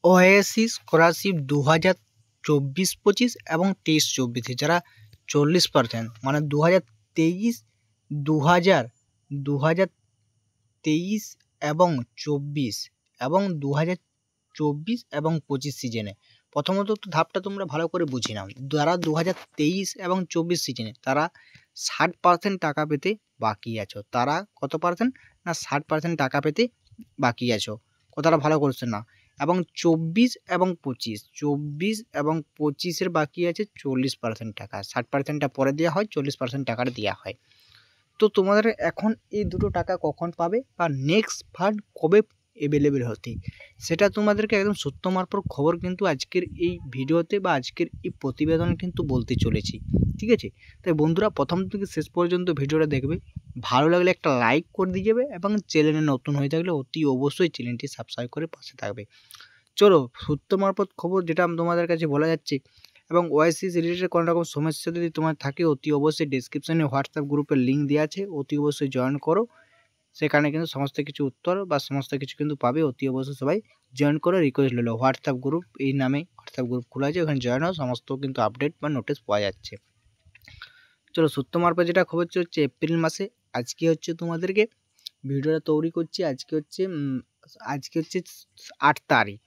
Oasis scholarship 2024-25 এবং 23-24 যারা 40% মানে 2023 2023 এবং 24 এবং 2024 এবং 25 সিজনে। প্রথমত ধাপটা তোমরা ভালো করে বুঝে নাও। যারা 2023 এবং 24 সিজনে তারা 60% টাকা পেতে বাকি আছো। তারা কত পার্সেন্ট না 60% টাকা পেতে বাকি আছো। কথাটা ভালো করছে না। এবং 24 এবং 25 বাকি আছে 40% টাকা। 60%টা পরে দেওয়া হয়, 40% টাকাটা দেওয়া হয়। তো তোমাদের এখন এই দুটো টাকা কখন পাবে বা নেক্সট ফান্ড কবে অ্যাভেলেবেল হতে, সেটা তোমাদেরকে একদম সত্য মারফত খবর কিন্তু আজকের এই ভিডিওতে বা আজকের এই প্রতিবেদনে কিন্তু বলতে চলেছি। ঠিক আছে, তাই বন্ধুরা প্রথম থেকে শেষ পর্যন্ত ভিডিওটা দেখবে। ভালো লাগলে একটা লাইক করে দিয়ে যাবে এবং চ্যানেলে নতুন হয়ে থাকলে অতি অবশ্যই চ্যানেলটি সাবস্ক্রাইব করে পাশে থাকবে। চলো সত্য মারফত খবর যেটা তোমাদের কাছে বলা যাচ্ছে। এবং ওআইসিস রিলেটেড কোনো রকম সমস্যা যদি তোমার থাকে অতি অবশ্যই ডেসক্রিপশনে হোয়াটসঅ্যাপ গ্রুপের লিঙ্ক দেওয়া আছে, অতি অবশ্যই জয়েন করো। সেখানে কিন্তু সমস্ত কিছু উত্তর বা সমস্ত কিছু কিন্তু পাবে। অতি অবশ্যই সবাই জয়েন করে রিকোয়েস্ট হলো হোয়াটসঅ্যাপ গ্রুপ, এই নামে হোয়াটসঅ্যাপ গ্রুপ খোলা আছে, ওখানে জয়েন হও, সমস্ত কিন্তু আপডেট বা নোটিশ পাওয়া যাচ্ছে। চলো সত্য মারফত যেটা খবর হচ্ছে এপ্রিল মাসে আজকে হচ্ছে তোমাদেরকে ভিডিওটা তৈরি করছি। আজকে হচ্ছে 8 তারিখ,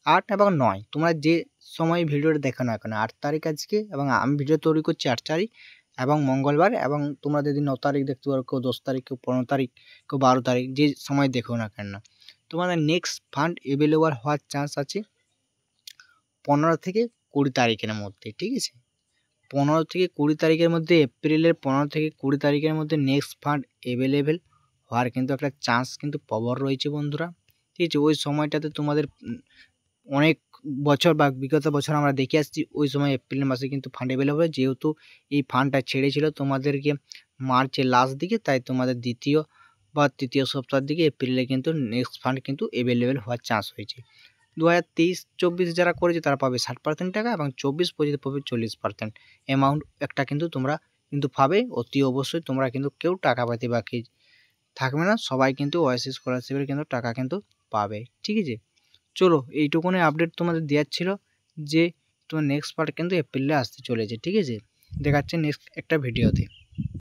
8 এবং 9 তোমরা যে সময় ভিডিওটা দেখো না কেন, 8 তারিখ আজকে এবং আমি ভিডিও তৈরি করছি 8 তারিখ এবং মঙ্গলবার। এবং তোমরা যদি 9 তারিখ দেখতে পারো, কেউ 10 তারিখ, কেউ 15 তারিখ, কেউ 12 তারিখ, যে সময় দেখো না কেন তোমাদের নেক্সট ফান্ড অ্যাভেলেবল হওয়ার চান্স আছে 15 থেকে 20 তারিখের মধ্যে। ঠিক আছে, 15 থেকে 20 তারিখের মধ্যে, এপ্রিলের 15 থেকে 20 তারিখের মধ্যে নেক্সট ফান্ড অ্যাভেলেবেল হওয়ার কিন্তু একটা চান্স কিন্তু প্রবল রয়েছে বন্ধুরা। ঠিক আছে, ওই সময়টাতে তোমাদের অনেক বছর বা বিগত বছর আমরা দেখে আসছি ওই সময় এপ্রিল মাসে কিন্তু ফান্ড অ্যাভেলেবল, যেহেতু এই ফান্ডটা ছেড়েছিল তোমাদেরকে মার্চের লাস্ট দিকে, তাই তোমাদের দ্বিতীয় বা তৃতীয় সপ্তাহের দিকে এপ্রিলে কিন্তু নেক্সট ফান্ড কিন্তু অ্যাভেলেবেল হওয়ার চান্স হয়েছে। 2023-24 যারা করেছে তারা পাবে 60% টাকা এবং 24-25 পাবে 40% অ্যামাউন্ট একটা কিন্তু তোমরা কিন্তু পাবে। অতি অবশ্যই তোমরা কিন্তু কেউ টাকা পাতে বাকি থাকবে না, সবাই কিন্তু ওআইসিস স্কলারশিপের কিন্তু টাকা কিন্তু পাবে। ঠিক আছে, চলো এইটুকুনি আপডেট তোমাদের দেওয়ার ছিল যে তোমার নেক্সট পার্ট কিন্তু এপ্রিলে আসতে চলেছে। ঠিক আছে, দেখাচ্ছে নেক্সট একটা ভিডিওতে।